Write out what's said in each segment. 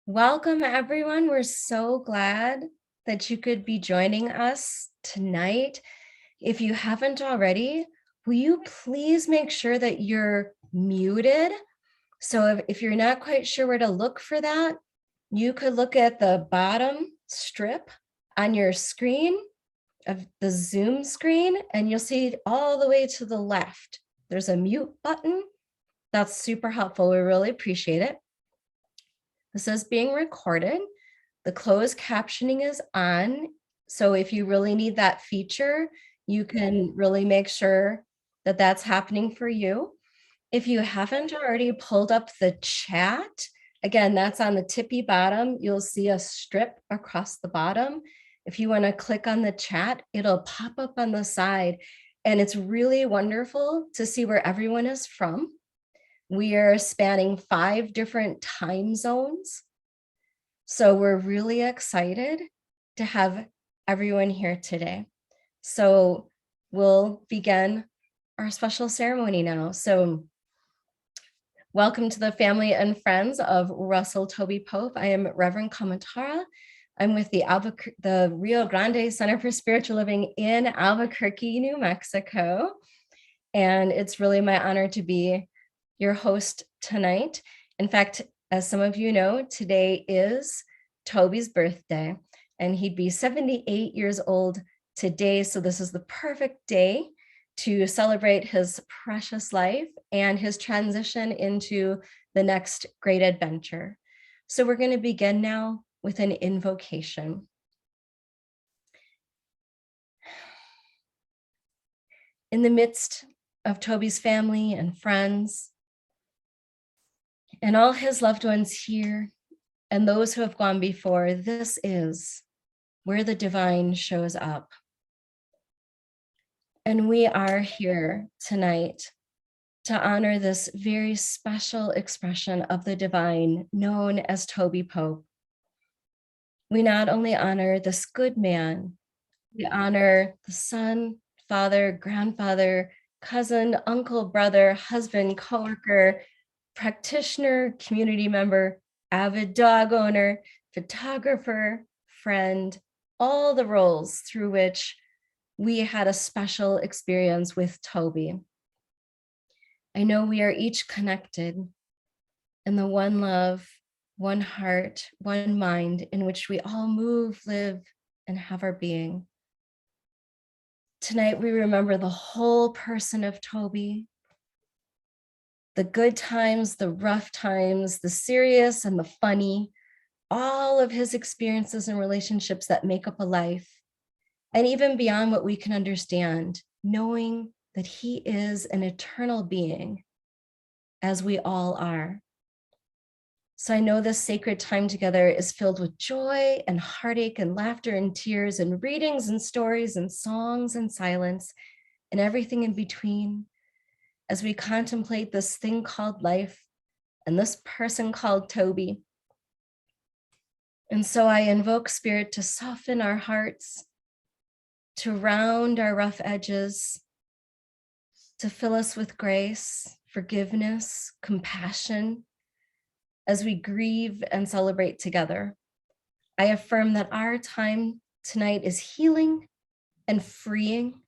Welcome, everyone. We're so glad that you could be joining us tonight. If you haven't already, will you please make sure that you're muted? So if you're not quite sure where to look for that, you could look at the bottom strip on your screen of the Zoom screen, and you'll see all the way to the left. There's a mute button. That's super helpful. We really appreciate it. This is being recorded. The closed captioning is on. So if you really need that feature, you can really make sure that that's happening for you. If you haven't already pulled up the chat, again, that's on the tippy bottom. You'll see a strip across the bottom. If you want to click on the chat, it'll pop up on the side. And it's really wonderful to see where everyone is from. We are spanning 5 different time zones. So we're really excited to have everyone here today. So we'll begin our special ceremony now. So welcome to the family and friends of Russell Tobey Pope. I am Reverend Kamatara. I'm with the Rio Grande Center for Spiritual Living in Albuquerque, New Mexico. And it's really my honor to be your host tonight. In fact, as some of you know, today is Tobey's birthday, and he'd be 78 years old today. So this is the perfect day to celebrate his precious life and his transition into the next great adventure. So we're going to begin now with an invocation. In the midst of Tobey's family and friends, and all his loved ones here, and those who have gone before, this is where the divine shows up. And we are here tonight to honor this very special expression of the divine known as Tobey Pope. We not only honor this good man, we honor the son, father, grandfather, cousin, uncle, brother, husband, coworker, practitioner, community member, avid dog owner, photographer, friend, all the roles through which we had a special experience with Tobey. I know we are each connected in the one love, one heart, one mind in which we all move, live, and have our being. Tonight, we remember the whole person of Tobey, the good times, the rough times, the serious and the funny, all of his experiences and relationships that make up a life, and even beyond what we can understand, knowing that he is an eternal being, as we all are. So I know this sacred time together is filled with joy and heartache and laughter and tears and readings and stories and songs and silence and everything in between as we contemplate this thing called life and this person called Tobey. And so I invoke Spirit to soften our hearts, to round our rough edges, to fill us with grace, forgiveness, compassion, as we grieve and celebrate together. I affirm that our time tonight is healing and freeing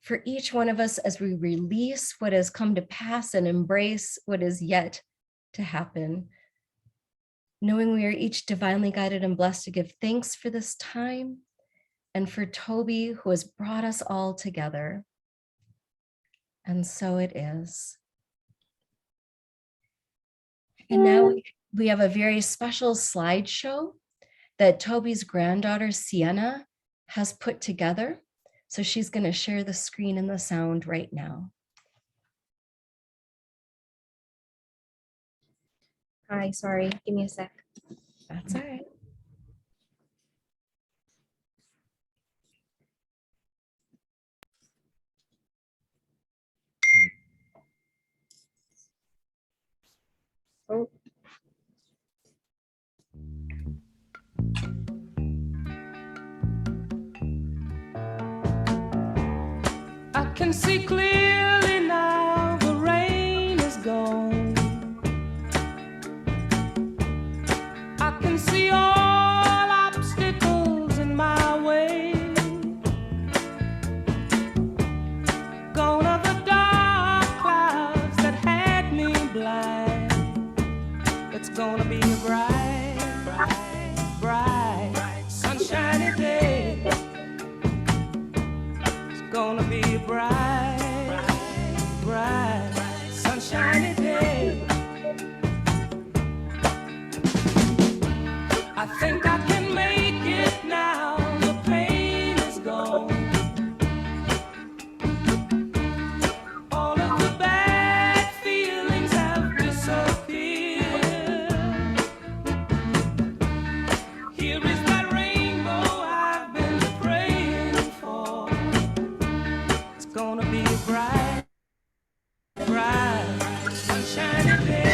for each one of us as we release what has come to pass and embrace what is yet to happen. Knowing we are each divinely guided and blessed to give thanks for this time and for Tobey, who has brought us all together. And so it is. And now we have a very special slideshow that Tobey's granddaughter, Sienna, has put together. So she's going to share the screen and the sound right now. Hi, sorry, give me a sec. That's all right. Oh. I can see clearly now, the rain is gone. I can see all obstacles in my way. Gone are the dark clouds that had me blind. It's gonna be a bright, bright, bright, sunshiny day. It's gonna be a bright, bright, sunshiny day. I think I can make it now, the pain is gone. All of the bad feelings have disappeared. Here is that rainbow I've been praying for. It's gonna be a bright, bright, sunshiny day.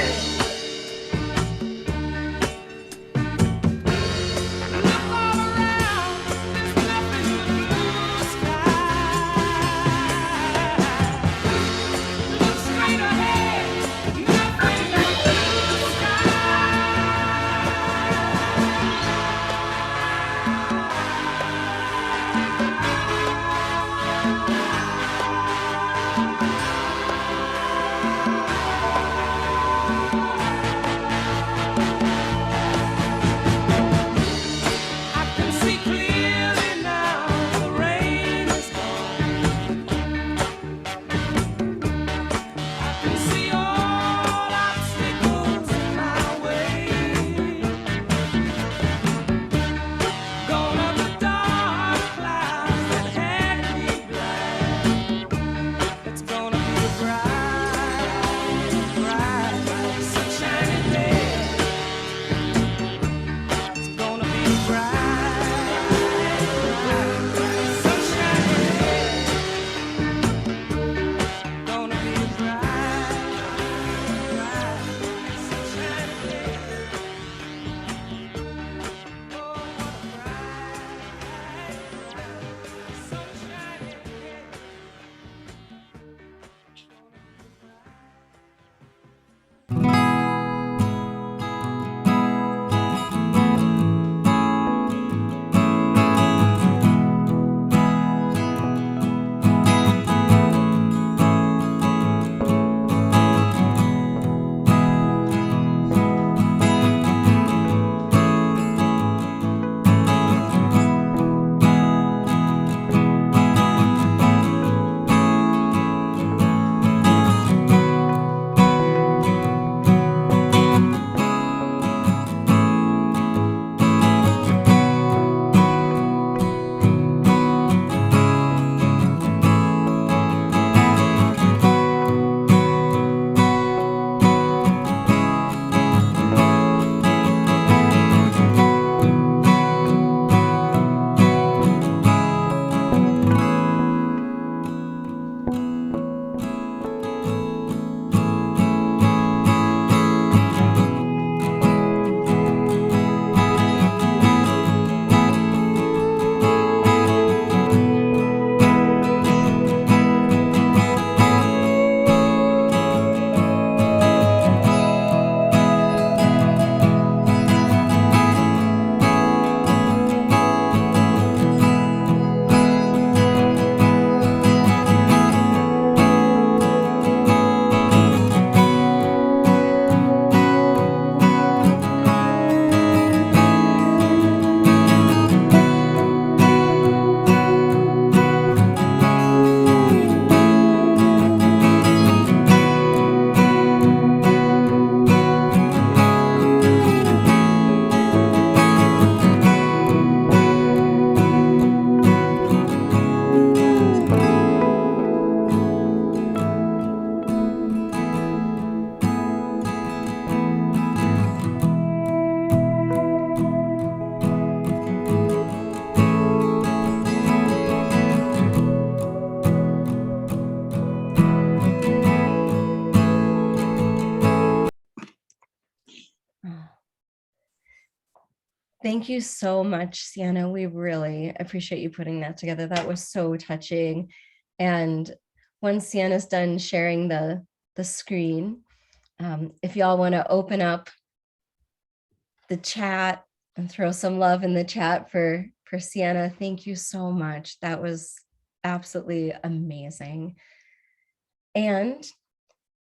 Thank you so much, Sienna. We really appreciate you putting that together. That was so touching. And once Sienna's done sharing the screen, if y'all want to open up the chat and throw some love in the chat for Sienna, thank you so much. That was absolutely amazing. And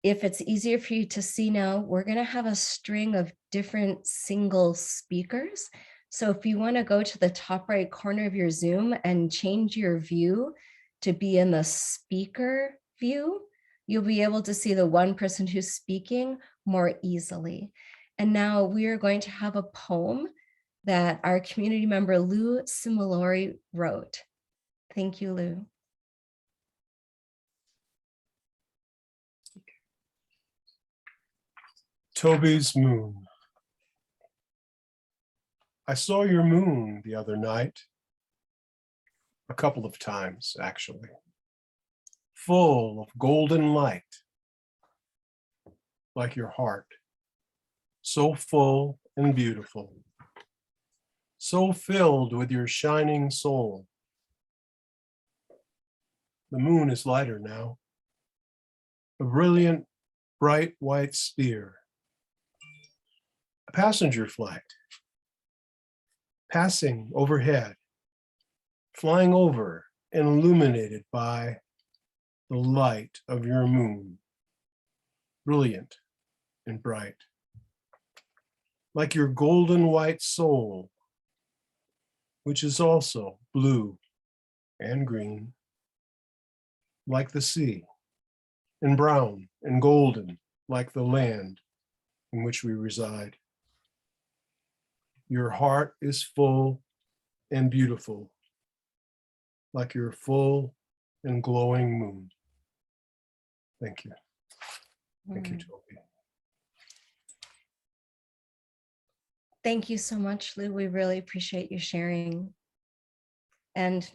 if it's easier for you to see now, we're going to have a string of different single speakers. So if you want to go to the top right corner of your Zoom and change your view to be in the speaker view, you'll be able to see the one person who's speaking more easily. And now we are going to have a poem that our community member Lou Similori wrote. Thank you, Lou. Tobey's moon. I saw your moon the other night, a couple of times actually, full of golden light, like your heart, so full and beautiful, so filled with your shining soul. The moon is lighter now, a brilliant, bright white sphere, a passenger flight, passing overhead, flying over and illuminated by the light of your moon, brilliant and bright, like your golden white soul, which is also blue and green, like the sea, and brown and golden, like the land in which we reside. Your heart is full and beautiful, like your full and glowing moon. Thank you. Thank you, Tobey. Thank you so much, Lou. We really appreciate you sharing. And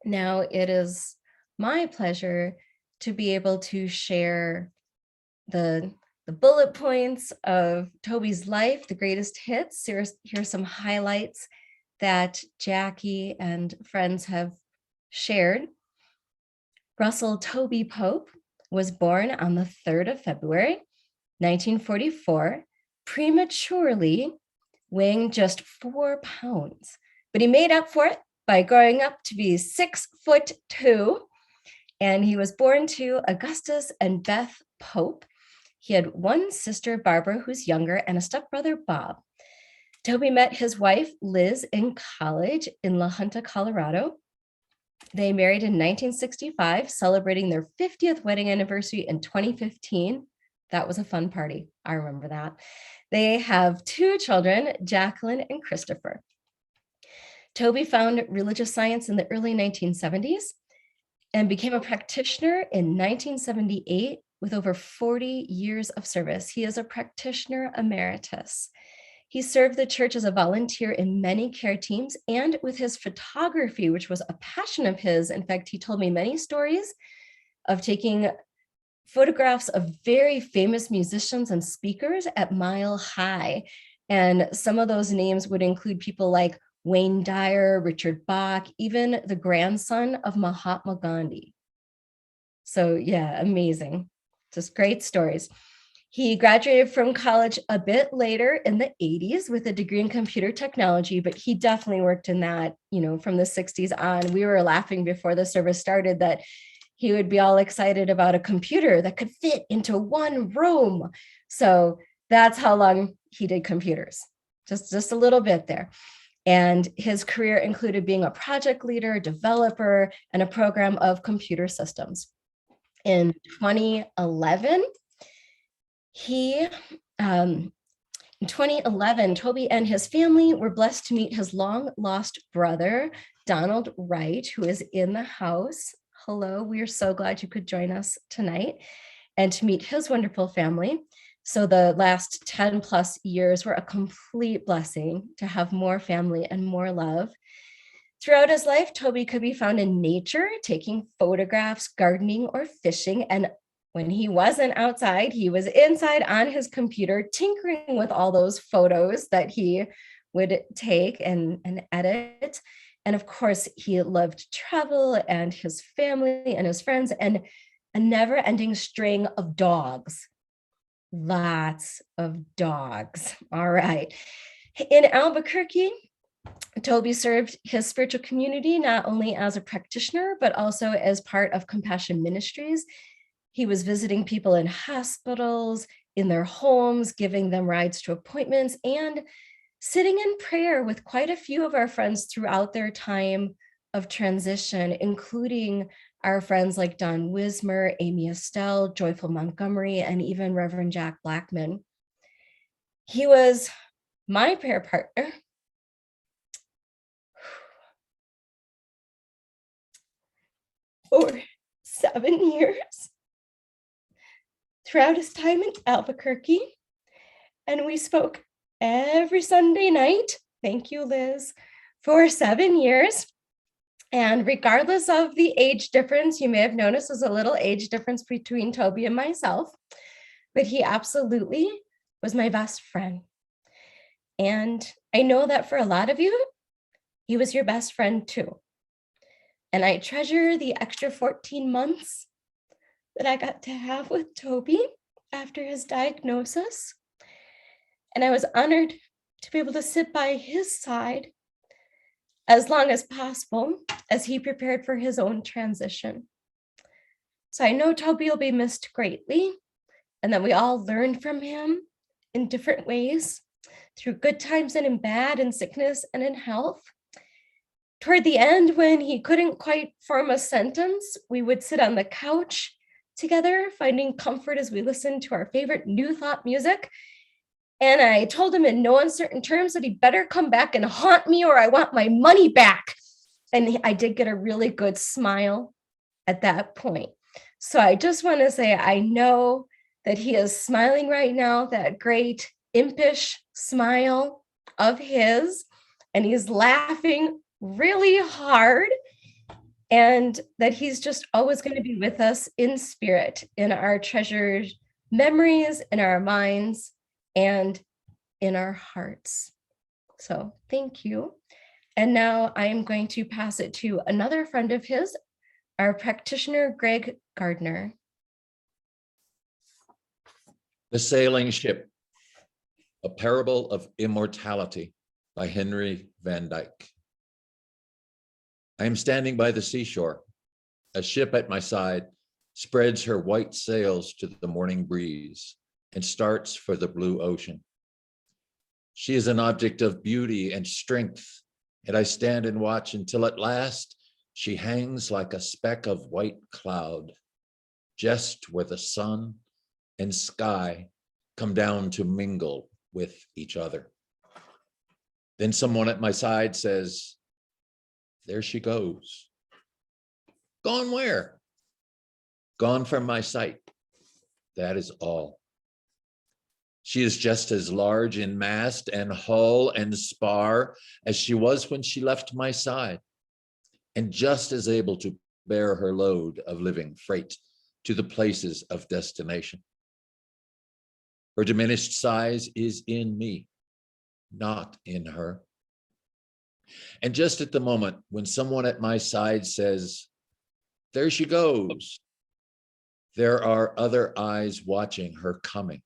now it is my pleasure to be able to share the bullet points of Tobey's life, the greatest hits. Here's some highlights that Jackie and friends have shared. Russell Tobey Pope was born on the 3rd of February, 1944, prematurely, weighing just 4 pounds. But he made up for it by growing up to be 6'2", and he was born to Augustus and Beth Pope. He had one sister, Barbara, who's younger, and a stepbrother, Bob. Tobey met his wife, Liz, in college in La Junta, Colorado. They married in 1965, celebrating their 50th wedding anniversary in 2015. That was a fun party. I remember that. They have 2 children, Jacqueline and Christopher. Tobey found religious science in the early 1970s and became a practitioner in 1978 with over 40 years of service. He is a practitioner emeritus. He served the church as a volunteer in many care teams and with his photography, which was a passion of his. In fact, he told me many stories of taking photographs of very famous musicians and speakers at Mile High. And some of those names would include people like Wayne Dyer, Richard Bach, even the grandson of Mahatma Gandhi. So yeah, amazing. Just great stories. He graduated from college a bit later in the 80s with a degree in computer technology, but he definitely worked in that, from the 60s on. We were laughing before the service started that he would be all excited about a computer that could fit into one room. So that's how long he did computers, just a little bit there. And his career included being a project leader, developer, and a program of computer systems. In 2011, Tobey and his family were blessed to meet his long lost brother, Donald Wright, who is in the house. Hello, we are so glad you could join us tonight, and to meet his wonderful family. So the last 10 plus years were a complete blessing to have more family and more love. Throughout his life, Tobey could be found in nature, taking photographs, gardening, or fishing. And when he wasn't outside, he was inside on his computer, tinkering with all those photos that he would take and edit. And of course, he loved travel and his family and his friends and a never-ending string of dogs. Lots of dogs. All right. In Albuquerque, Tobey served his spiritual community not only as a practitioner, but also as part of Compassion Ministries. He was visiting people in hospitals, in their homes, giving them rides to appointments, and sitting in prayer with quite a few of our friends throughout their time of transition, including our friends like Don Wismer, Amy Estelle, Joyful Montgomery, and even Reverend Jack Blackman. He was my prayer partner for 7 years throughout his time in Albuquerque. And we spoke every Sunday night. Thank you, Liz, for 7 years. And regardless of the age difference, you may have noticed there's a little age difference between Tobey and myself, but he absolutely was my best friend. And I know that for a lot of you, he was your best friend too. And I treasure the extra 14 months that I got to have with Tobey after his diagnosis. And I was honored to be able to sit by his side as long as possible as he prepared for his own transition. So I know Tobey will be missed greatly, and that we all learned from him in different ways, through good times and in bad, in sickness and in health. Toward the end, when he couldn't quite form a sentence, we would sit on the couch together, finding comfort as we listened to our favorite New Thought music. And I told him in no uncertain terms that he better come back and haunt me or I want my money back. And I did get a really good smile at that point. So I just want to say, I know that he is smiling right now, that great impish smile of his, and he's laughing really hard, and that he's just always going to be with us in spirit, in our treasured memories, in our minds, and in our hearts. So thank you. And now I am going to pass it to another friend of his, our practitioner, Greg Gardner. The Sailing Ship, A Parable of Immortality by Henry Van Dyke. I am standing by the seashore. A ship at my side spreads her white sails to the morning breeze and starts for the blue ocean. She is an object of beauty and strength, and I stand and watch until at last she hangs like a speck of white cloud, just where the sun and sky come down to mingle with each other. Then someone at my side says, "There she goes." Gone where? Gone from my sight. That is all. She is just as large in mast and hull and spar as she was when she left my side, and just as able to bear her load of living freight to the places of destination. Her diminished size is in me, not in her. And just at the moment when someone at my side says, "There she goes," there are other eyes watching her coming,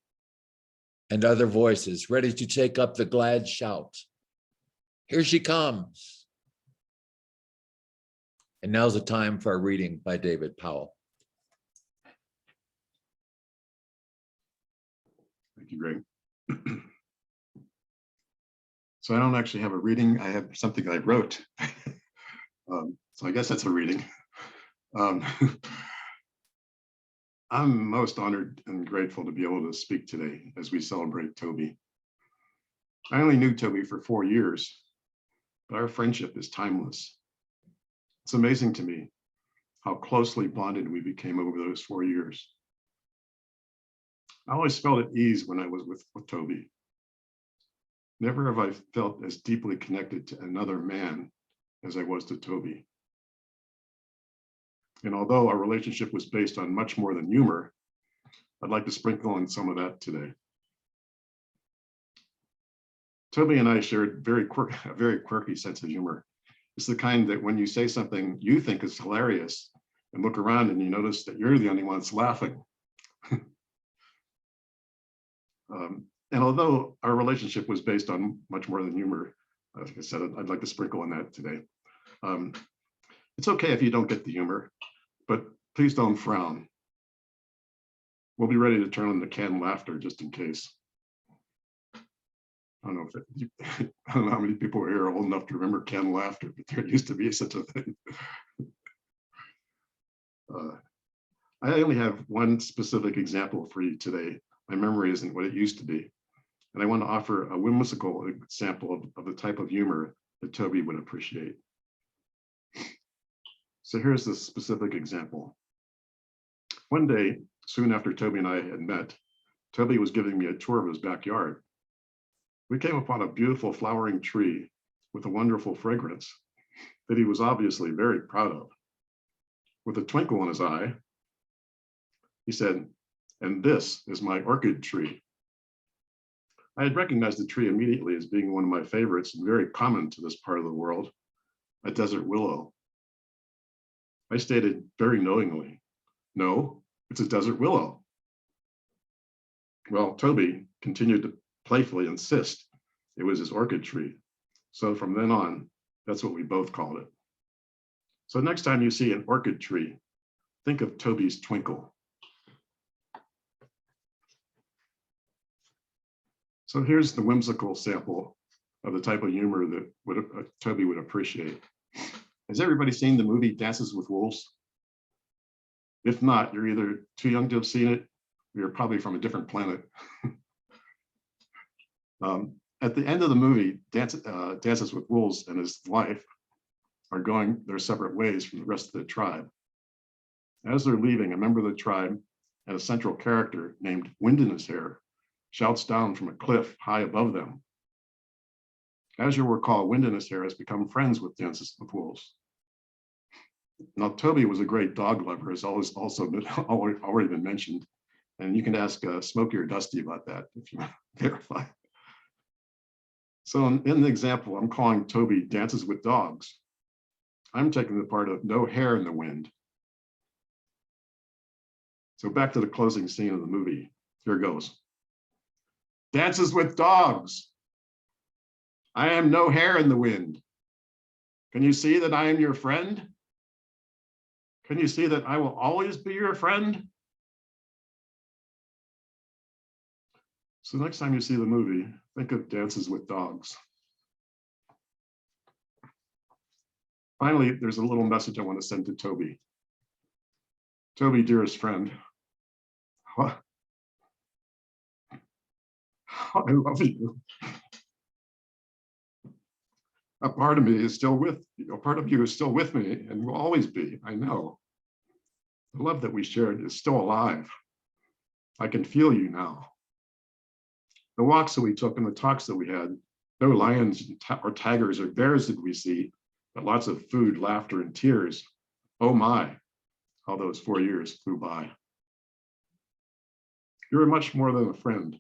and other voices ready to take up the glad shout, "Here she comes." And now's the time for a reading by David Powell. Thank you, Greg. So I don't actually have a reading. I have something I wrote. So I guess that's a reading. I'm most honored and grateful to be able to speak today as we celebrate Tobey. I only knew Tobey for 4 years, but our friendship is timeless. It's amazing to me how closely bonded we became over those 4 years. I always felt at ease when I was with Tobey. Never have I felt as deeply connected to another man as I was to Tobey. And although our relationship was based on much more than humor, I'd like to sprinkle in some of that today. Toby and I shared a very quirky sense of humor. It's the kind that when you say something you think is hilarious and look around and you notice that you're the only one that's laughing. And although our relationship was based on much more than humor, like I said, I'd like to sprinkle on that today. It's okay if you don't get the humor, but please don't frown. We'll be ready to turn on the canned laughter just in case. I don't know I don't know how many people here are old enough to remember canned laughter, but there used to be such a thing. I only have one specific example for you today. My memory isn't what it used to be. And I want to offer a whimsical example of the type of humor that Toby would appreciate. So here's the specific example. One day, soon after Toby and I had met, Toby was giving me a tour of his backyard. We came upon a beautiful flowering tree with a wonderful fragrance that he was obviously very proud of. With a twinkle in his eye, he said, "And this is my orchid tree." I had recognized the tree immediately as being one of my favorites and very common to this part of the world, a desert willow. I stated very knowingly, "No, it's a desert willow." Well, Toby continued to playfully insist it was his orchid tree. So from then on, that's what we both called it. So next time you see an orchid tree, think of Toby's twinkle. So here's the whimsical sample of the type of humor that Toby would appreciate. Has everybody seen the movie Dances with Wolves? If not, you're either too young to have seen it, or you're probably from a different planet. At the end of the movie, Dances with Wolves and his wife are going their separate ways from the rest of the tribe. As they're leaving, a member of the tribe and a central character named Wind in His Hair shouts down from a cliff high above them. As you'll recall, Wind in His Hair has become friends with Dances with Wolves. Now, Toby was a great dog lover, as already been mentioned, and you can ask Smokey or Dusty about that if you want to verify. So in the example, I'm calling Toby Dances with Dogs. I'm taking the part of no hair in the wind. So back to the closing scene of the movie. Here goes. Dances with dogs. I am no hair in the wind. Can you see that I am your friend? Can you see that I will always be your friend? So next time you see the movie, think of Dances with Dogs. Finally, there's a little message I want to send to Toby. Toby, dearest friend, I love you. A part of me is still with you. A part of you is still with me and will always be, I know. The love that we shared is still alive. I can feel you now. The walks that we took and the talks that we had, no lions or tigers or bears did we see, but lots of food, laughter, and tears. Oh my, how those 4 years flew by. You're much more than a friend.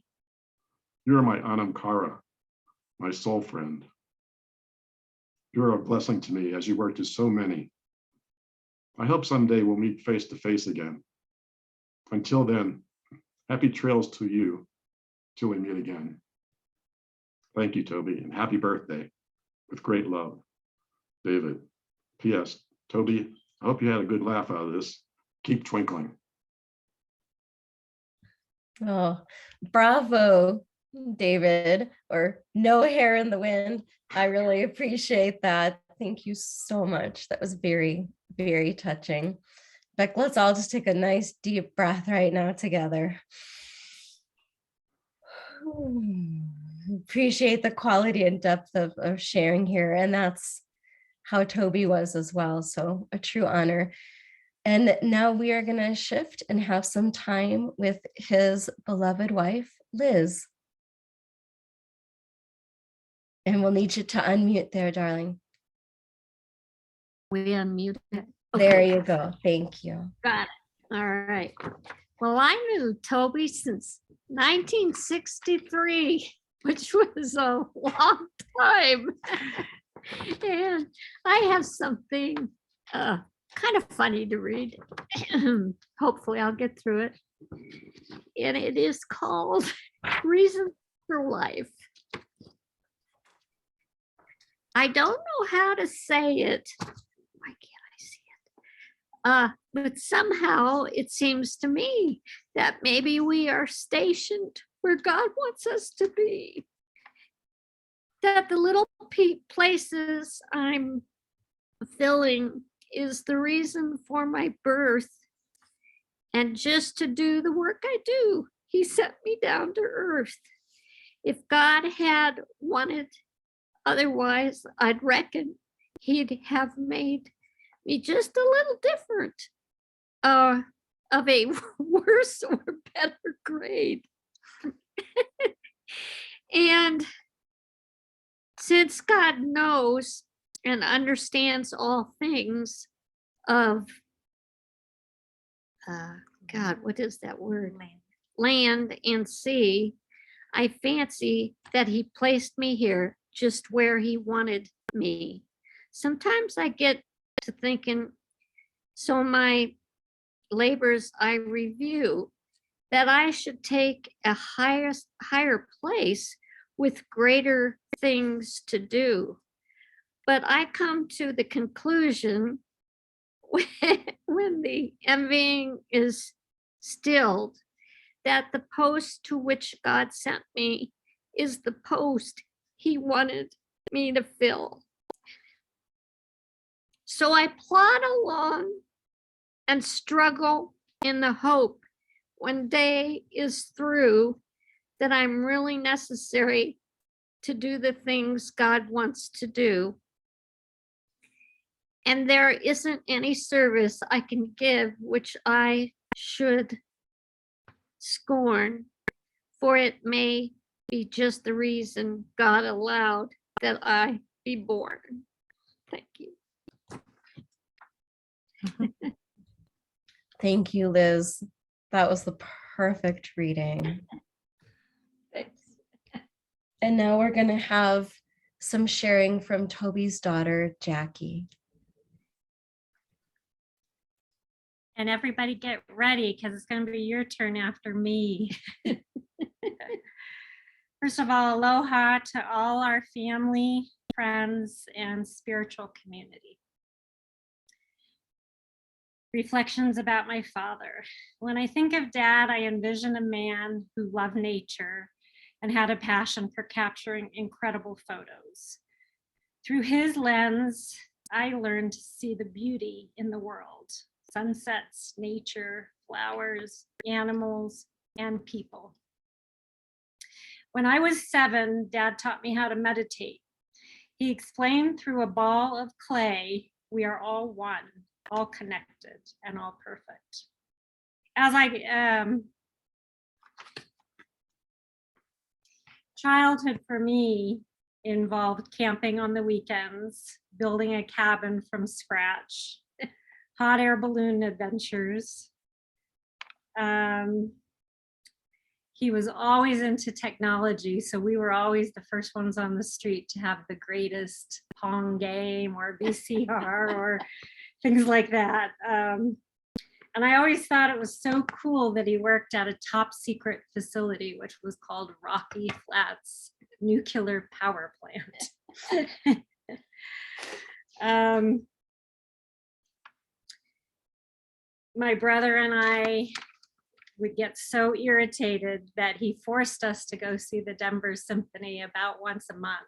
You're my Anam Cara, my soul friend. You're a blessing to me as you were to so many. I hope someday we'll meet face to face again. Until then, happy trails to you till we meet again. Thank you, Toby, and happy birthday. With great love, David. P.S. Toby, I hope you had a good laugh out of this. Keep twinkling. Oh, bravo, David, or no hair in the wind. I really appreciate that. Thank you so much. That was very, very touching. Beck, let's all just take a nice deep breath right now together. Appreciate the quality and depth of sharing here. And that's how Toby was as well. So a true honor. And now we are going to shift and have some time with his beloved wife, Liz. And we'll need you to unmute there, darling. We unmuted it. There you go. Thank you. Got it. All right. Well, I knew Toby since 1963. which was a long time. And I have something kind of funny to read. Hopefully I'll get through it. And it is called Reason for Life. I don't know how to say it. Why can't I see it? But somehow it seems to me that maybe we are stationed where God wants us to be. That the little places I'm filling is the reason for my birth. And just to do the work I do, he sent me down to earth. If God had wanted otherwise, I'd reckon he'd have made me just a little different, of a worse or better grade. And since God knows and understands all things of, God, what is that word? Land and sea, I fancy that he placed me here just where he wanted me. Sometimes I get to thinking, so my labors I review, that I should take a higher place with greater things to do. But I come to the conclusion when the envying is stilled, that the post to which God sent me is the post he wanted me to fill. So I plod along and struggle in the hope when day is through that I'm really necessary to do the things God wants to do. And there isn't any service I can give which I should scorn, for it may be just the reason God allowed that I be born. Thank you. Thank you, Liz. That was the perfect reading. Thanks. And now we're going to have some sharing from Tobey's daughter, Jackie. And everybody get ready because it's going to be your turn after me. First of all, aloha to all our family, friends, and spiritual community. Reflections about my father. When I think of Dad, I envision a man who loved nature and had a passion for capturing incredible photos. Through his lens, I learned to see the beauty in the world: sunsets, nature, flowers, animals, and people. When I was 7, Dad taught me how to meditate. He explained through a ball of clay, we are all one, all connected, and all perfect. As childhood for me involved camping on the weekends, building a cabin from scratch, hot air balloon adventures. He was always into technology, so we were always the first ones on the street to have the greatest Pong game or VCR or things like that. And I always thought it was so cool that he worked at a top secret facility, which was called Rocky Flats Nuclear Power Plant. My brother and I would get so irritated that he forced us to go see the Denver Symphony about once a month.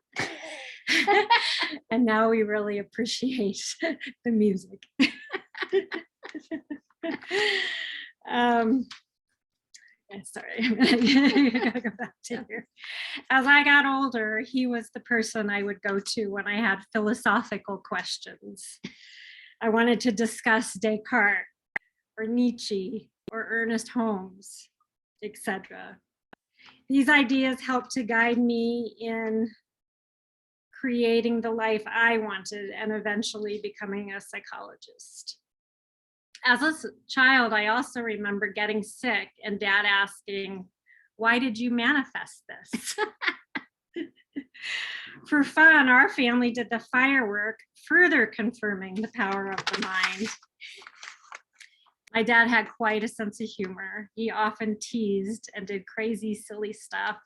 And now we really appreciate the music. Sorry, I'm gonna go back to here. As I got older, he was the person I would go to when I had philosophical questions. I wanted to discuss Descartes or Nietzsche or Ernest Holmes, etc. These ideas helped to guide me in creating the life I wanted and eventually becoming a psychologist. As a child, I also remember getting sick and Dad asking, "Why did you manifest this?" For fun, our family did the firework, further confirming the power of the mind. My dad had quite a sense of humor. He often teased and did crazy, silly stuff,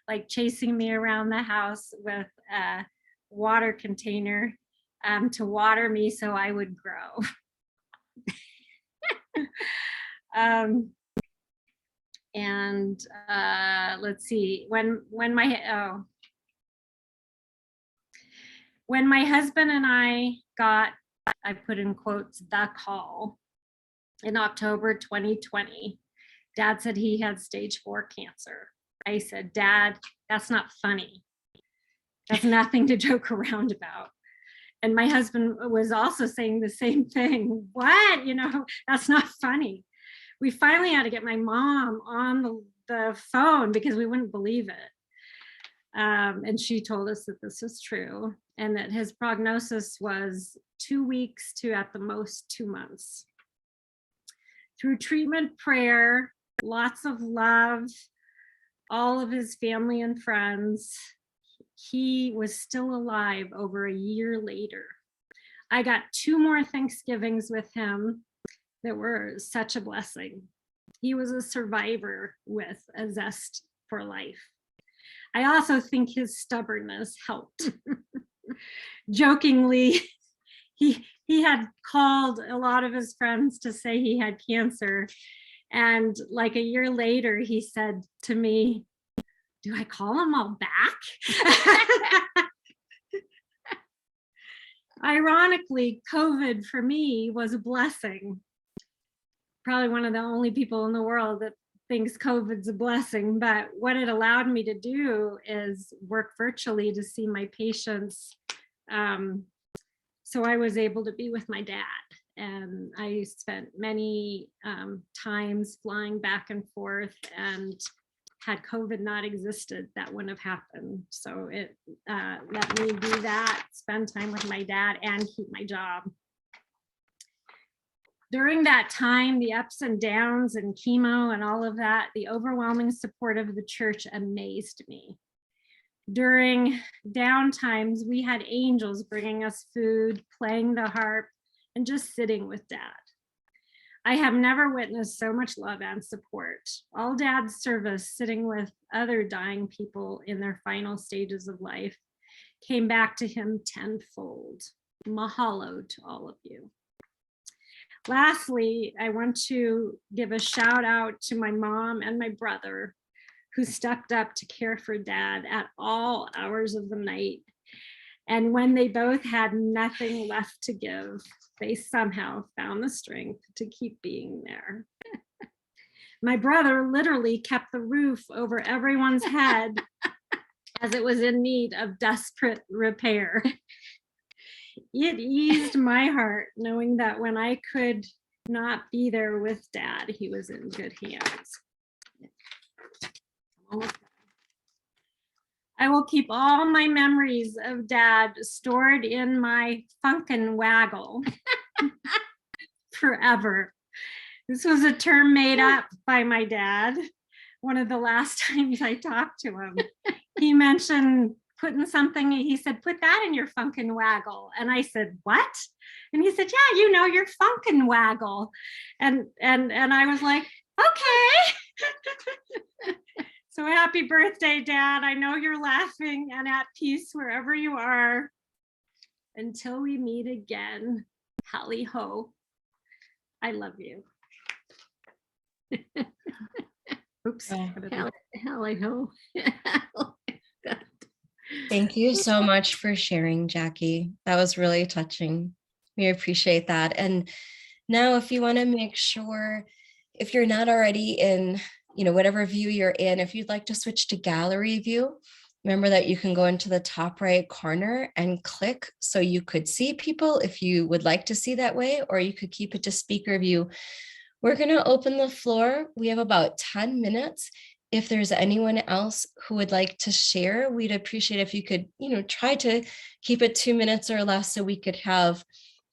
like chasing me around the house with a water container to water me so I would grow. Let's see, when my husband and I got, I put in quotes, the call in October 2020, Dad said he had stage 4 cancer. I said, Dad, that's not funny. That's nothing to joke around about. And my husband was also saying the same thing. What? That's not funny. We finally had to get my mom on the phone because we wouldn't believe it. And she told us that this was true and that his prognosis was 2 weeks to at the most 2 months. Through treatment, prayer, lots of love, all of his family and friends, he was still alive over a year later. I got 2 more Thanksgivings with him that were such a blessing. He was a survivor with a zest for life. I also think his stubbornness helped. Jokingly, he had called a lot of his friends to say he had cancer. And like a year later, he said to me, do I call them all back? Ironically, COVID for me was a blessing. Probably one of the only people in the world that thinks COVID's a blessing, but what it allowed me to do is work virtually to see my patients. So I was able to be with my dad, and I spent many times flying back and forth, and had COVID not existed, that wouldn't have happened. So it let me do that, spend time with my dad and keep my job. During that time, the ups and downs and chemo and all of that, the overwhelming support of the church amazed me. During down times, we had angels bringing us food, playing the harp, and just sitting with Dad. I have never witnessed so much love and support. All Dad's service, sitting with other dying people in their final stages of life, came back to him tenfold. Mahalo to all of you. Lastly, I want to give a shout out to my mom and my brother who stepped up to care for Dad at all hours of the night. And when they both had nothing left to give, they somehow found the strength to keep being there. My brother literally kept the roof over everyone's head as it was in need of desperate repair. It eased my heart knowing that when I could not be there with Dad, he was in good hands. I will keep all my memories of Dad stored in my Funkin' Waggle forever. This was a term made up by my dad. One of the last times I talked to him, he mentioned putting something, he said, put that in your Funkin' Waggle. And I said, what? And he said, yeah, your Funkin' Waggle. And I was like, okay. So happy birthday, Dad. I know you're laughing and at peace wherever you are. Until we meet again, Hallie ho. I love you. Oops. Hallie ho. Thank you so much for sharing, Jackie. That was really touching. We appreciate that. And now if you want to make sure, if you're not already in, whatever view you're in, if you'd like to switch to gallery view, remember that you can go into the top right corner and click so you could see people if you would like to see that way, or you could keep it to speaker view. We're going to open the floor. We have about 10 minutes. If there's anyone else who would like to share, we'd appreciate if you could, try to keep it 2 minutes or less so we could have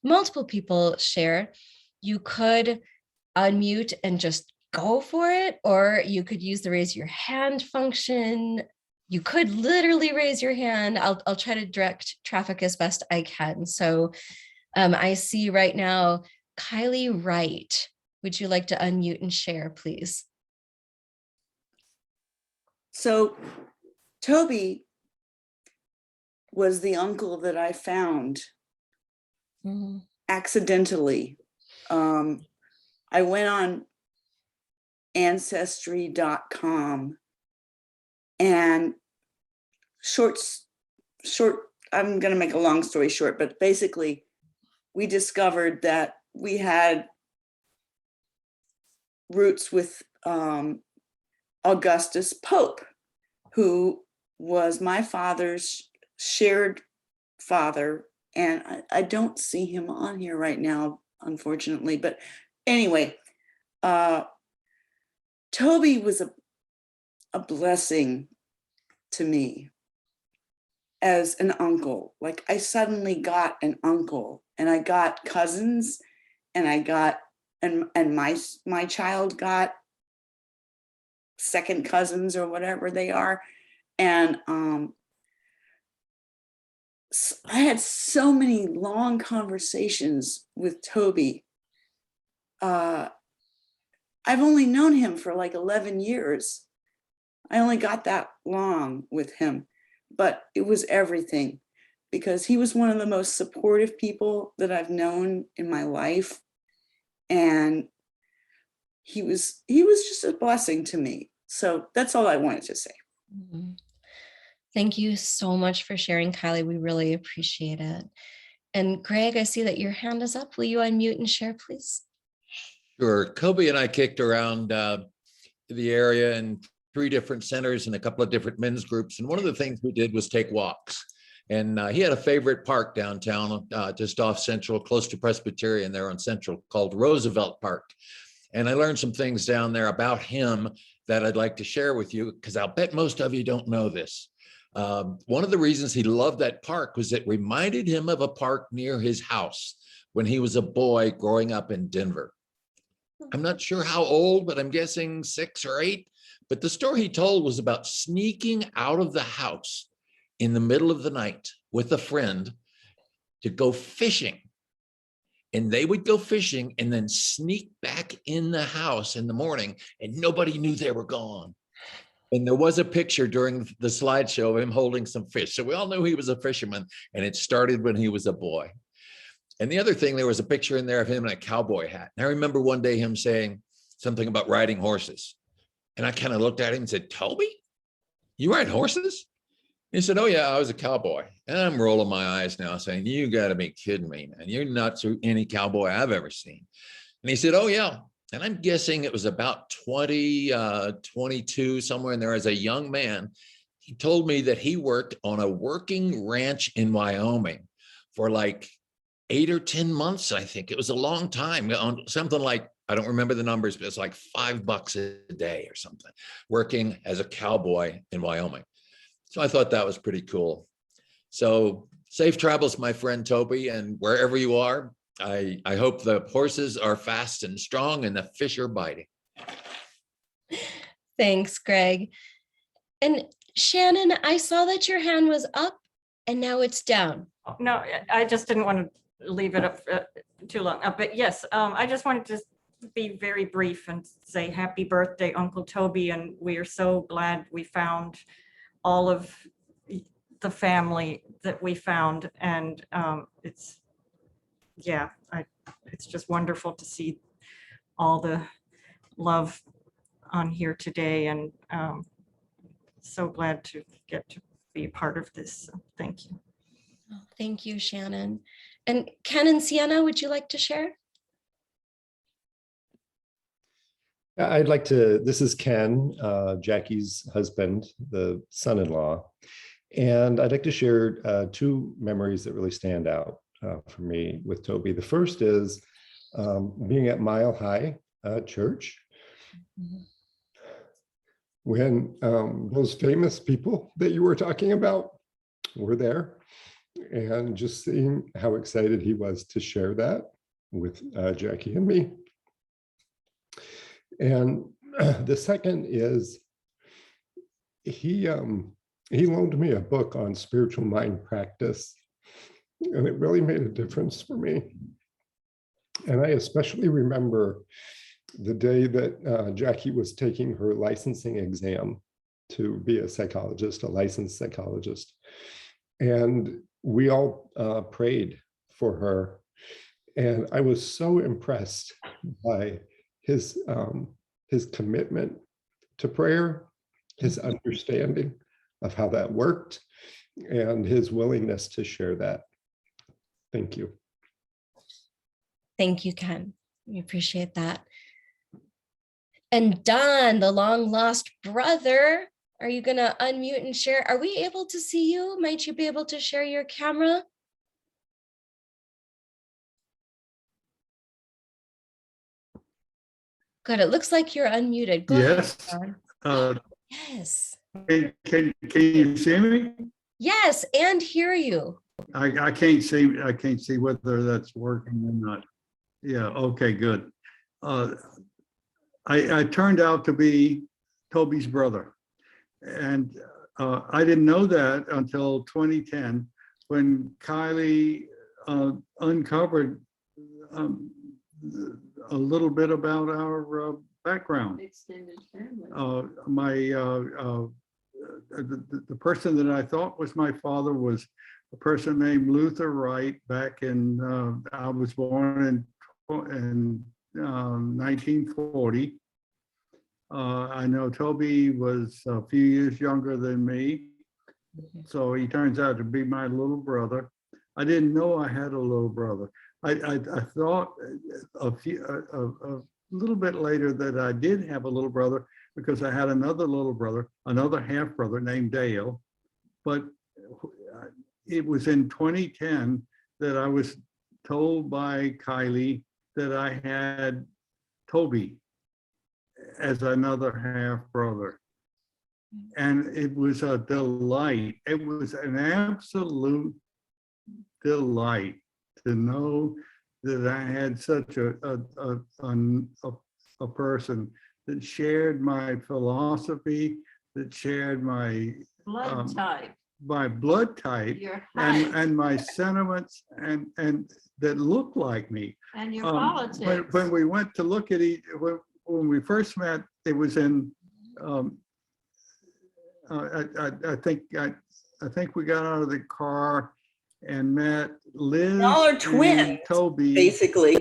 multiple people share. You could unmute and just go for it, or you could use the raise your hand function. you could literally raise your hand. I'll try to direct traffic as best I can. So I see right now, Kylie Wright. Would you like to unmute and share, please? So Tobey was the uncle that I found accidentally. I went on ancestry.com and I'm going to make a long story short, but basically we discovered that we had roots with Augustus Pope, who was my father's shared father. And I don't see him on here right now, unfortunately. But anyway, Tobey was a blessing to me as an uncle. Like, I suddenly got an uncle, and I got cousins, and I got, and my child got second cousins or whatever they are. And I had so many long conversations with Tobey. I've only known him for like 11 years. I only got that long with him, but it was everything, because he was one of the most supportive people that I've known in my life. And he was just a blessing to me. So that's all I wanted to say. Thank you so much for sharing, Kylie. We really appreciate it. And Greg, I see that your hand is up. Will you unmute and share, please? Sure. Kobe and I kicked around the area in 3 different centers and a couple of different men's groups. And one of the things we did was take walks. And he had a favorite park downtown, just off Central, close to Presbyterian there on Central, called Roosevelt Park. And I learned some things down there about him that I'd like to share with you, because I'll bet most of you don't know this. One of the reasons he loved that park was it reminded him of a park near his house when he was a boy growing up in Denver. I'm not sure how old, but I'm guessing 6 or 8. But the story he told was about sneaking out of the house in the middle of the night with a friend to go fishing. And they would go fishing and then sneak back in the house in the morning, and nobody knew they were gone. And there was a picture during the slideshow of him holding some fish. So we all knew he was a fisherman, and it started when he was a boy. And the other thing, there was a picture in there of him in a cowboy hat. And I remember one day him saying something about riding horses. And I kind of looked at him and said, "Tobey, you ride horses?" He said, "Oh yeah, I was a cowboy." And I'm rolling my eyes now saying, "You gotta be kidding me, man. You're not any cowboy I've ever seen." And he said, "Oh yeah." And I'm guessing it was about 20, 22, somewhere in there, as a young man. He told me that he worked on a working ranch in Wyoming for like 8 or 10 months. I think it was a long time, on something like, I don't remember the numbers, but it's like $5 a day or something, working as a cowboy in Wyoming. So I thought that was pretty cool. So safe travels, my friend Tobey, and wherever you are, I hope the horses are fast and strong and the fish are biting. Thanks, Greg. And Shannon, I saw that your hand was up and now it's down. No, I just didn't want to leave it up too long. But yes, I just wanted to be very brief and say happy birthday, Uncle Tobey. And we are so glad we found all of the family that we found. And it's just wonderful to see all the love on here today. And so glad to get to be a part of this. So thank you. Oh, thank you, Shannon. And Ken and Sienna, would you like to share? I'd like to, this is Ken, Jackie's husband, the son-in-law. And I'd like to share 2 memories that really stand out for me with Tobey. The first is being at Mile High Church when those famous people that you were talking about were there, and just seeing how excited he was to share that with Jackie and me. And the second is he he loaned me a book on spiritual mind practice, and it really made a difference for me. And I especially remember the day that Jackie was taking her licensing exam to be a psychologist, a licensed psychologist. And we all prayed for her. And I was so impressed by his commitment to prayer, his understanding of how that worked, and his willingness to share that. Thank you. Thank you, Ken. We appreciate that. And Don, the long lost brother, are you going to unmute and share? Are we able to see you? Might you be able to share your camera? Good. It looks like you're unmuted. Go Yes. ahead, Don. Yes. Can you see me? Yes, and hear you. I can't see whether that's working or not. Yeah, okay, good. I turned out to be Tobey's brother. And I didn't know that until 2010 when Kylie uncovered a little bit about our background. Extended family. The person that I thought was my father was a person named Luther Wright back in, I was born in 1940. I know Tobey was a few years younger than me, so he turns out to be my little brother. I didn't know I had a little brother. I thought a little bit later that I did have a little brother because I had another little brother, another half brother named Dale. But it was in 2010 that I was told by Kylie that I had Tobey as another half brother. And it was a delight. It was an absolute delight to know that I had such a person that shared my philosophy, that shared my Blood type. my blood type Your height. and my sentiments and that looked like me. And your politics. When we went to look at when we first met, it was in I think we got out of the car and met Liz Y'all are and twins, Tobey basically.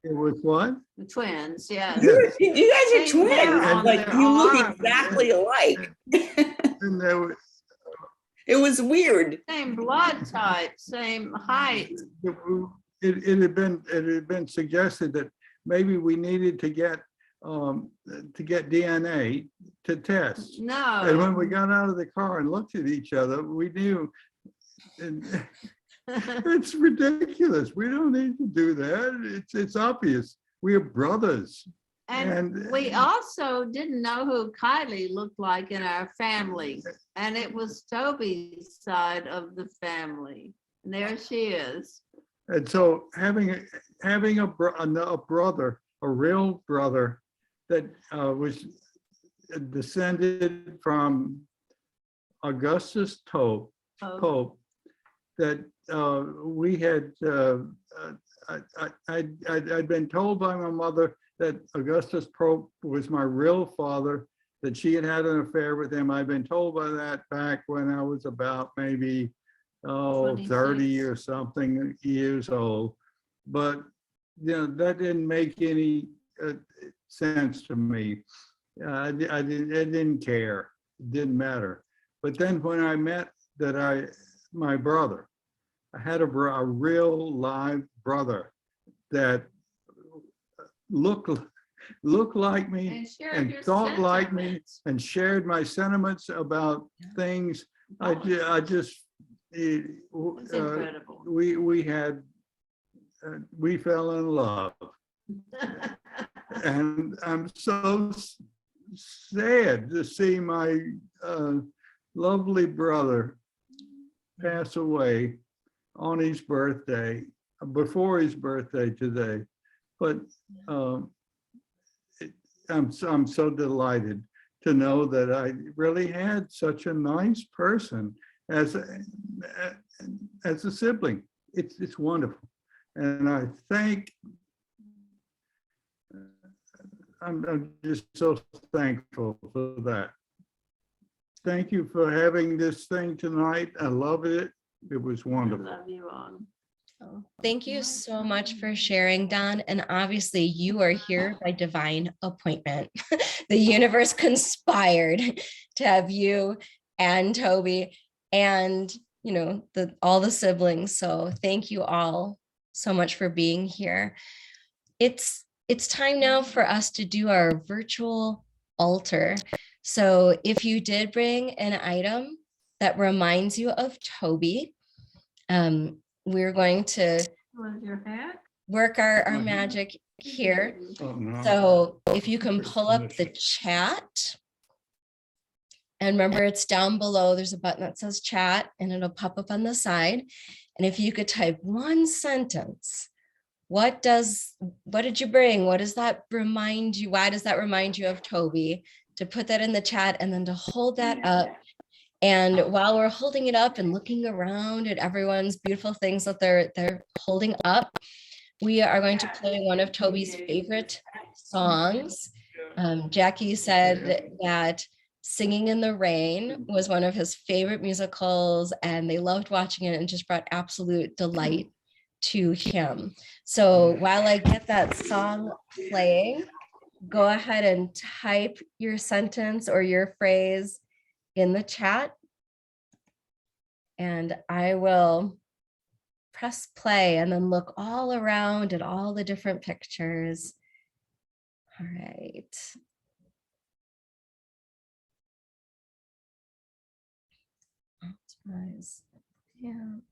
It was what? The twins, yes. You guys are Same hair twins. on Like their you look arm. exactly alike. And there was, It was weird. Same blood type, same height. it had been suggested that maybe we needed to get DNA to test. No. And when we got out of the car and looked at each other, we knew. And it's ridiculous. We don't need to do that. It's obvious. We are brothers. And we also didn't know who Kylie looked like in our family. And it was Tobey's side of the family. And there she is. And so having a brother, a real brother that was descended from Augustus Pope, that we had, I'd been told by my mother that Augustus Pope was my real father, that she had had an affair with him. I'd been told by that back when I was about maybe 30 or something years old. But you know, that didn't make any sense to me. I didn't care. It didn't matter. But then when I met my brother, I had a real live brother that looked like me and thought like me and shared my sentiments about things. I just we fell in love. And I'm so sad to see my lovely brother pass away on his birthday, before his birthday today. But I'm so delighted to know that I really had such a nice person as a sibling. It's wonderful. And I think I'm just so thankful for that. Thank you for having this thing tonight. I love it. It was wonderful. I love you all. Oh, thank you so much for sharing, Don. And obviously, you are here by divine appointment. The universe conspired to have you and Tobey and, you know, all the siblings. So thank you all so much for being here. It's time now for us to do our virtual altar. So if you did bring an item that reminds you of Tobey, we're going to Was your hat? work our magic here. Oh, no. So if you can pull up the chat, and remember it's down below, there's a button that says chat and it'll pop up on the side. And if you could type one sentence, what did you bring? What does that remind you? Why does that remind you of Tobey? To put that in the chat and then to hold that up. And while we're holding it up and looking around at everyone's beautiful things that they're holding up, we are going to play one of Tobey's favorite songs. Jackie said that Singing in the Rain was one of his favorite musicals, and they loved watching it and just brought absolute delight to him. So while I get that song playing, go ahead and type your sentence or your phrase in the chat, and I will press play and then look all around at all the different pictures. All right. Optimize pants.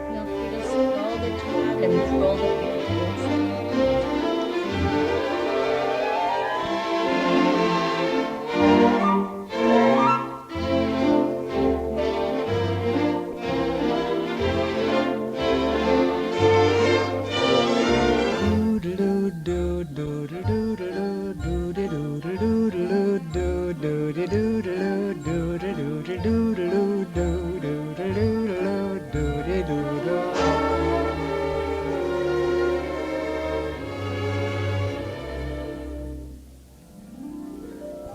Feel free to scroll the chat and scroll the pictures.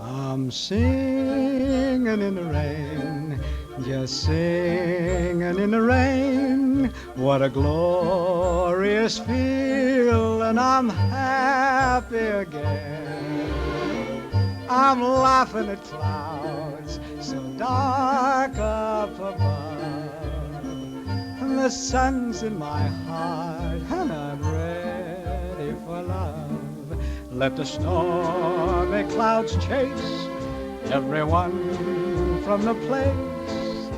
I'm singing in the rain, just singing in the rain. What a glorious feeling, I'm happy again. I'm laughing at clouds so dark up above. And the sun's in my heart and I'm ready for love. Let the stormy clouds chase everyone from the place.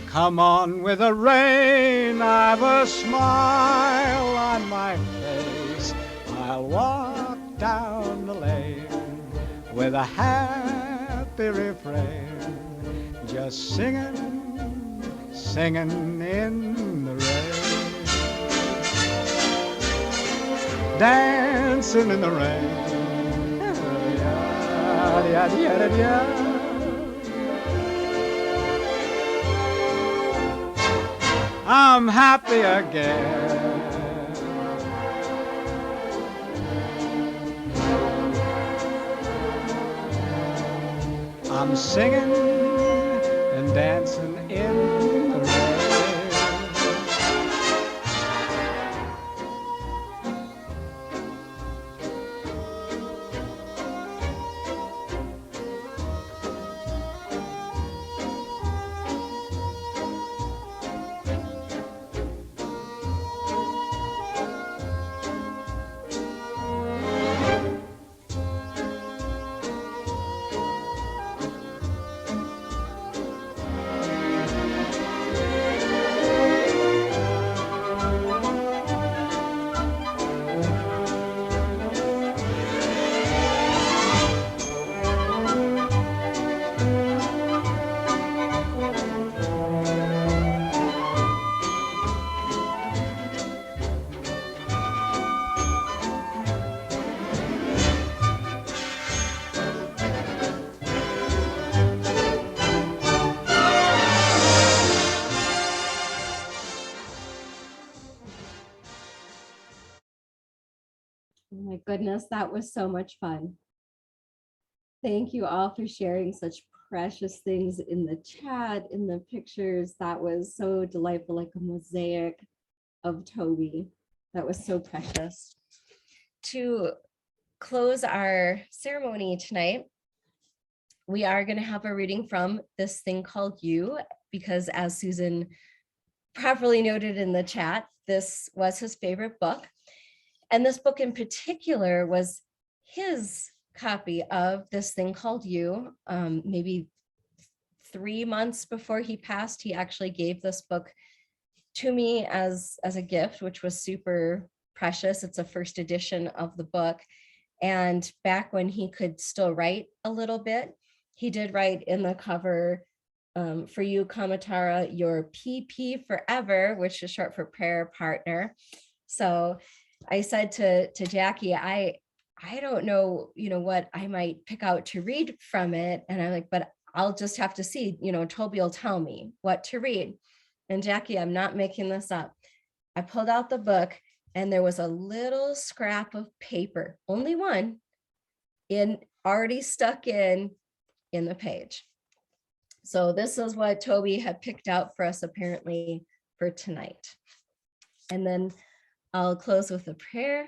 Come on with the rain, I've a smile on my face. I'll walk down the lane with a happy refrain, just singing, singing in the rain. Dancing in the rain. I'm happy again. I'm singing and dancing in the rain. Oh my goodness, that was so much fun. Thank you all for sharing such precious things in the chat, in the pictures. That was so delightful, like a mosaic of Tobey. That was so precious. To close our ceremony tonight, we are going to have a reading from This Thing Called You, because as Susan properly noted in the chat, this was his favorite book. And this book in particular was his copy of This Thing Called You. Maybe 3 months before he passed, he actually gave this book to me as a gift, which was super precious. It's a first edition of the book. And back when he could still write a little bit, he did write in the cover, for you, Kamatara, your PP forever, which is short for prayer partner. So I said to Jackie, I don't know, what I might pick out to read from it. And I'm like, but I'll just have to see, Tobey will tell me what to read. And Jackie, I'm not making this up. I pulled out the book and there was a little scrap of paper, only one, already stuck in the page. So this is what Tobey had picked out for us apparently for tonight. And then I'll close with a prayer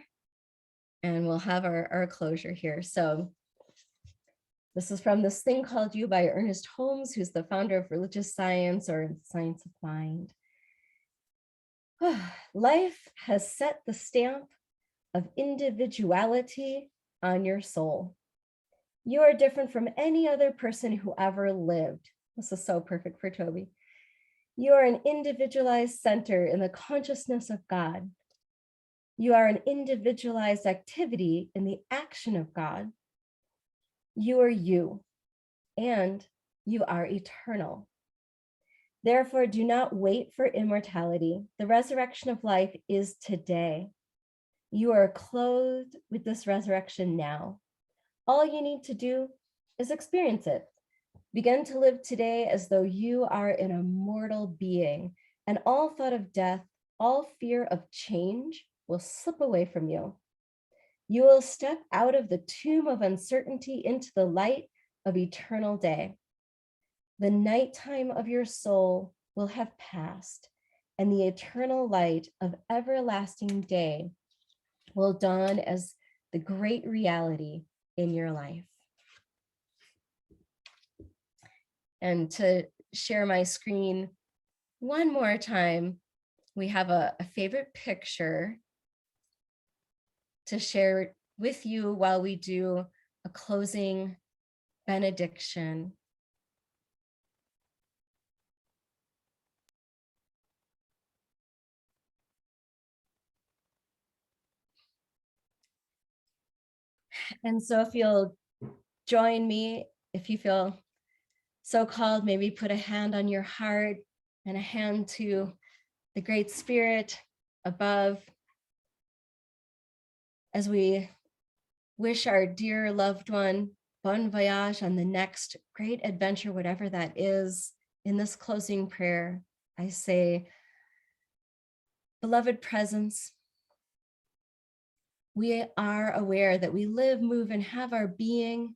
and we'll have our closure here. So this is from This Thing Called You by Ernest Holmes, who's the founder of religious science or science of mind. Life has set the stamp of individuality on your soul. You are different from any other person who ever lived. This is so perfect for Tobey. You are an individualized center in the consciousness of God. You are an individualized activity in the action of God. You are you, and you are eternal. Therefore, do not wait for immortality. The resurrection of life is today. You are clothed with this resurrection now. All you need to do is experience it. Begin to live today as though you are an immortal being, and all thought of death, all fear of change will slip away from you. You will step out of the tomb of uncertainty into the light of eternal day. The nighttime of your soul will have passed, and the eternal light of everlasting day will dawn as the great reality in your life. And to share my screen one more time, we have a favorite picture to share with you while we do a closing benediction. And so if you'll join me, if you feel so called, maybe put a hand on your heart and a hand to the Great Spirit above, as we wish our dear loved one bon voyage on the next great adventure, whatever that is. In this closing prayer, I say, beloved presence, we are aware that we live, move, and have our being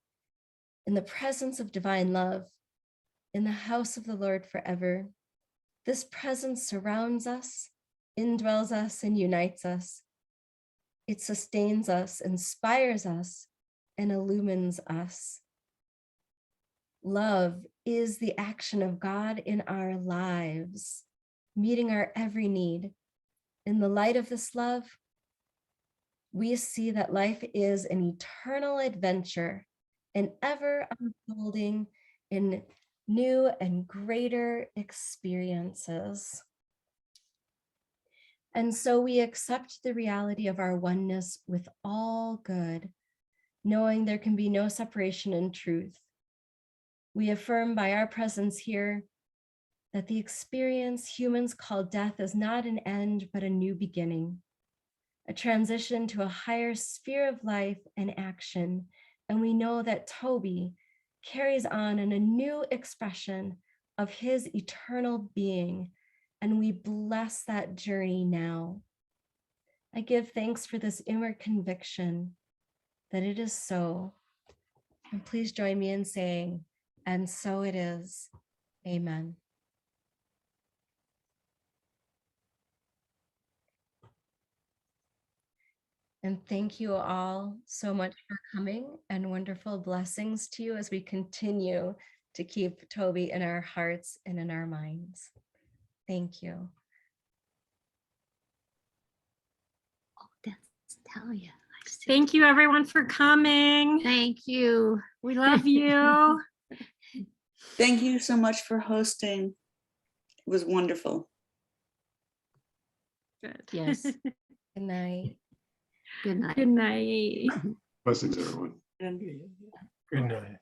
in the presence of divine love, in the house of the Lord forever. This presence surrounds us, indwells us, and unites us. It sustains us, inspires us, and illumines us. Love is the action of God in our lives, meeting our every need. In the light of this love, we see that life is an eternal adventure, an ever unfolding in new and greater experiences. And so we accept the reality of our oneness with all good, knowing there can be no separation in truth. We affirm by our presence here that the experience humans call death is not an end, but a new beginning, a transition to a higher sphere of life and action. And we know that Tobey carries on in a new expression of his eternal being, and we bless that journey now. I give thanks for this inward conviction that it is so. And please join me in saying, and so it is. Amen. And thank you all so much for coming, and wonderful blessings to you as we continue to keep Tobey in our hearts and in our minds. Thank you. Oh, that's Talia. I see. Thank you everyone for coming. Thank you. We love you. Thank you so much for hosting. It was wonderful. Good. Yes. Good night. Good night. Good night. Blessings, everyone. Good night.